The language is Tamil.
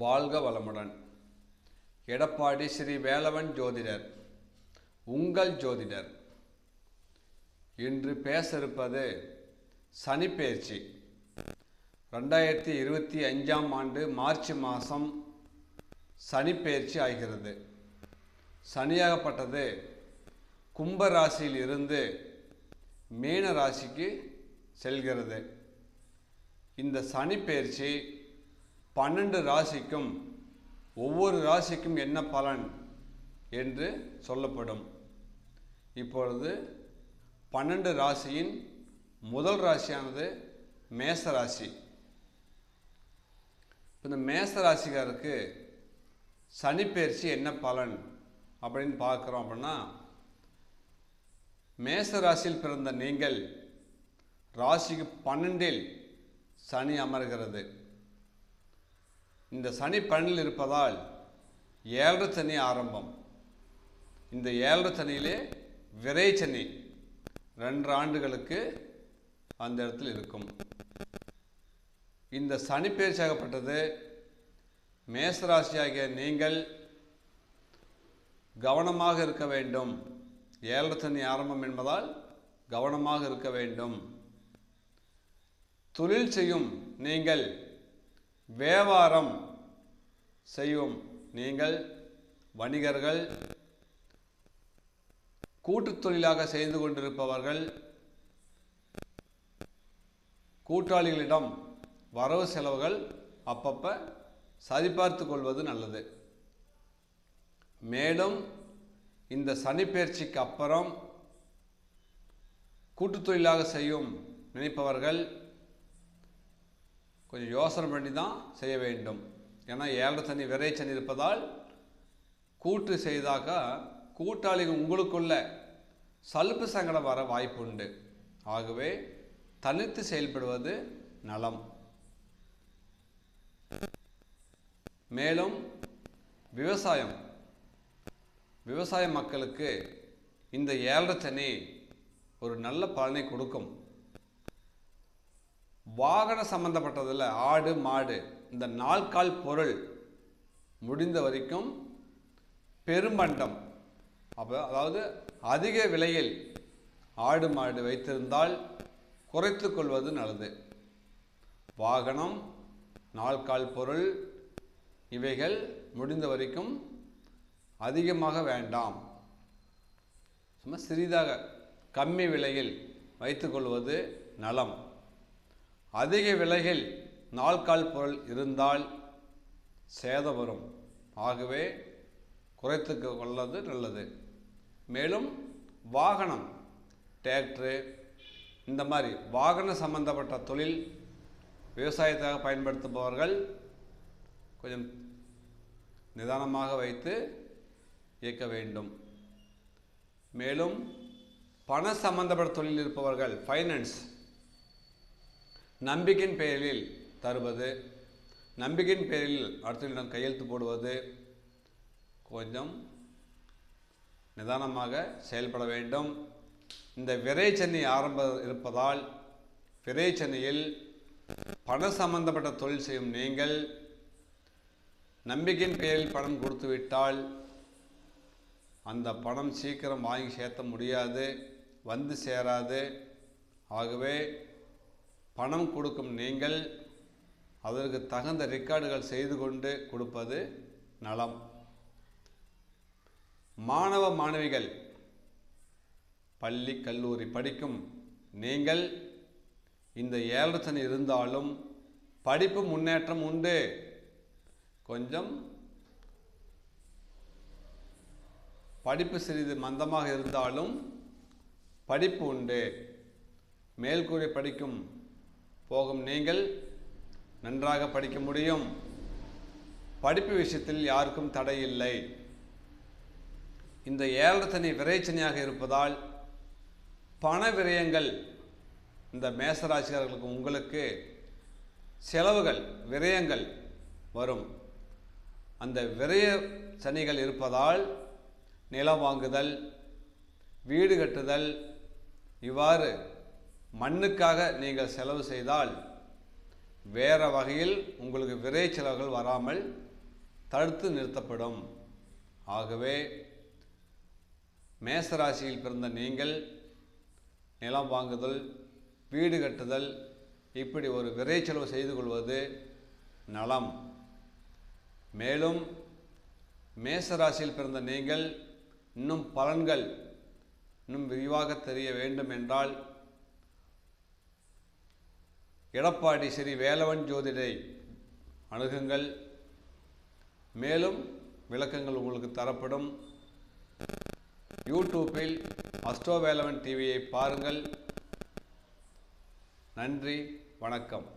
வாழ்க வளமுடன். எடப்பாடி ஸ்ரீ வேலவன் ஜோதிடர், உங்கள் ஜோதிடர். இன்று பேச இருப்பது சனிப்பெயர்ச்சி. 2025ஆம் ஆண்டு மார்ச் மாதம் சனிப்பெயர்ச்சி ஆகிறது. சனியாகப்பட்டது கும்ப ராசியில் இருந்து மீன ராசிக்கு செல்கிறது. இந்த சனிப்பெயர்ச்சி 12 ராசிக்கும் ஒவ்வொரு ராசிக்கும் என்ன பலன் என்று சொல்லப்படும். இப்பொழுது 12 ராசியின் முதல் ராசியானது மேச ராசி. இந்த மேச ராசிக்காருக்கு சனிப்பெயர்ச்சி என்ன பலன் அப்படின்னு பார்க்குறோம். அப்படின்னா, மேச ராசியில் பிறந்த நீங்கள் ராசிக்கு 12இல் சனி அமர்கிறது. இந்த சனி 12இல் இருப்பதால் 7 சனி ஆரம்பம். இந்த 7 சனியிலே விரை சனி 2 ஆண்டுகளுக்கு அந்த இடத்தில் இருக்கும். இந்த சனி பயிற்சியாகப்பட்டது மேசராசியாகிய நீங்கள் கவனமாக இருக்க வேண்டும். 7 சனி ஆரம்பம் என்பதால் கவனமாக இருக்க வேண்டும். தொழில் செய்யும் நீங்கள், வியாபாரம் செய்யும் நீங்கள், வணிகர்கள், கூட்டுத் தொழிலாக செய்து கொண்டிருப்பவர்கள், கூட்டாளிகளிடம் வரவு செலவுகள் அப்பப்போ சரிபார்த்து கொள்வது நல்லது. மேலும் இந்த சனிப்பெயர்ச்சிக்கு அப்புறம் கூட்டுத் தொழிலாக செய்யும் நினைப்பவர்கள் கொஞ்சம் யோசனை பண்ணி தான் செய்ய வேண்டும். ஏன்னா 7 சனி விரை சனி இருப்பதால் கூட்டு செய்தாக்கா கூட்டாளிகள் உங்களுக்குள்ள சலுப்பு சங்கடம் வர வாய்ப்பு உண்டு. ஆகவே தனித்து செயல்படுவது நலம். மேலும் விவசாய மக்களுக்கு இந்த 7 சனி ஒரு நல்ல பலனை கொடுக்கும். வாகன சம்பந்தப்பட்டதில் ஆடு மாடு இந்த நாள்கால் பொருள் முடிந்த வரைக்கும் பெரும்பண்டம், அதாவது அதிக விலையில் ஆடு மாடு வைத்திருந்தால் குறைத்து கொள்வது நல்லது. வாகனம், நாள்கால் பொருள் இவைகள் முடிந்த வரைக்கும் அதிகமாக வேண்டாம். சும்மா சிறிதாக கம்மி விலையில் வைத்துக்கொள்வது நலம். அதிக விலையில் நாள்கால் பொருள் இருந்தால் சேதம் வரும். ஆகவே குறைத்து கொள்வது நல்லது. மேலும் வாகனம், டிராக்டரு, இந்த மாதிரி வாகன சம்பந்தப்பட்ட தொழில் விவசாயத்தாக பயன்படுத்துபவர்கள் கொஞ்சம் நிதானமாக வைத்து இயக்க வேண்டும். மேலும் பண சம்பந்தப்பட்ட தொழில் இருப்பவர்கள், ஃபைனான்ஸ், நம்பிக்கையின் பெயரில் தருவது, நம்பிக்கையின் பெயரில் அடுத்தவர்களிடம் கையெழுத்து போடுவது, கொஞ்சம் நிதானமாக செயல்பட வேண்டும். இந்த விரை சனி ஆரம்பம் இருப்பதால் விரை சனியில் பண சம்பந்தப்பட்ட தொழில் செய்யும் நீங்கள் நம்பிக்கையின் பெயரில் பணம் கொடுத்து விட்டால் அந்த பணம் சீக்கிரம் வாங்கி சேர்த்த முடியாது, வந்து சேராது. ஆகவே பணம் கொடுக்கும் நீங்கள் அதற்கு தகுந்த ரெக்கார்டுகள் செய்து கொண்டு கொடுப்பது நலம். மாணவ மாணவிகள், பள்ளி கல்லூரி படிக்கும் நீங்கள் இந்த 7 சனி இருந்தாலும் படிப்பு முன்னேற்றம் உண்டு. கொஞ்சம் படிப்பு சிறிது மந்தமாக இருந்தாலும் படிப்பு உண்டு. மேல்கூரை படிக்கும் போகும் நீங்கள் நன்றாக படிக்க முடியும். படிப்பு விஷயத்தில் யாருக்கும் தடை இல்லை. இந்த 7 சனி விரை சனியாக இருப்பதால் பண விரயங்கள், இந்த மேசராசிக்காரர்களுக்கு உங்களுக்கு செலவுகள், விரயங்கள் வரும். அந்த விரய சனிகள் இருப்பதால் நிலம் வாங்குதல், வீடு கட்டுதல், இவ்வாறு மண்ணுக்காக நீங்கள் செலவு செய்தால் வேறு வகையில் உங்களுக்கு விரை செலவுகள் வராமல் தடுத்து நிறுத்தப்படும். ஆகவே மேசராசியில் பிறந்த நீங்கள் நிலம் வாங்குதல், வீடு கட்டுதல், இப்படி ஒரு விரை செலவு செய்து கொள்வது நலம். மேலும் மேசராசியில் பிறந்த நீங்கள் இன்னும் பலன்கள் இன்னும் விரிவாக தெரிய வேண்டும் என்றால் எடப்பாடி ஸ்ரீ வேலவன் ஜோதிடரை அணுகுங்கள். மேலும் விளக்கங்கள் உங்களுக்கு தரப்படும். யூடியூப்பில் அஸ்ட்ரோ வேலவன் டிவியை பாருங்கள். நன்றி, வணக்கம்.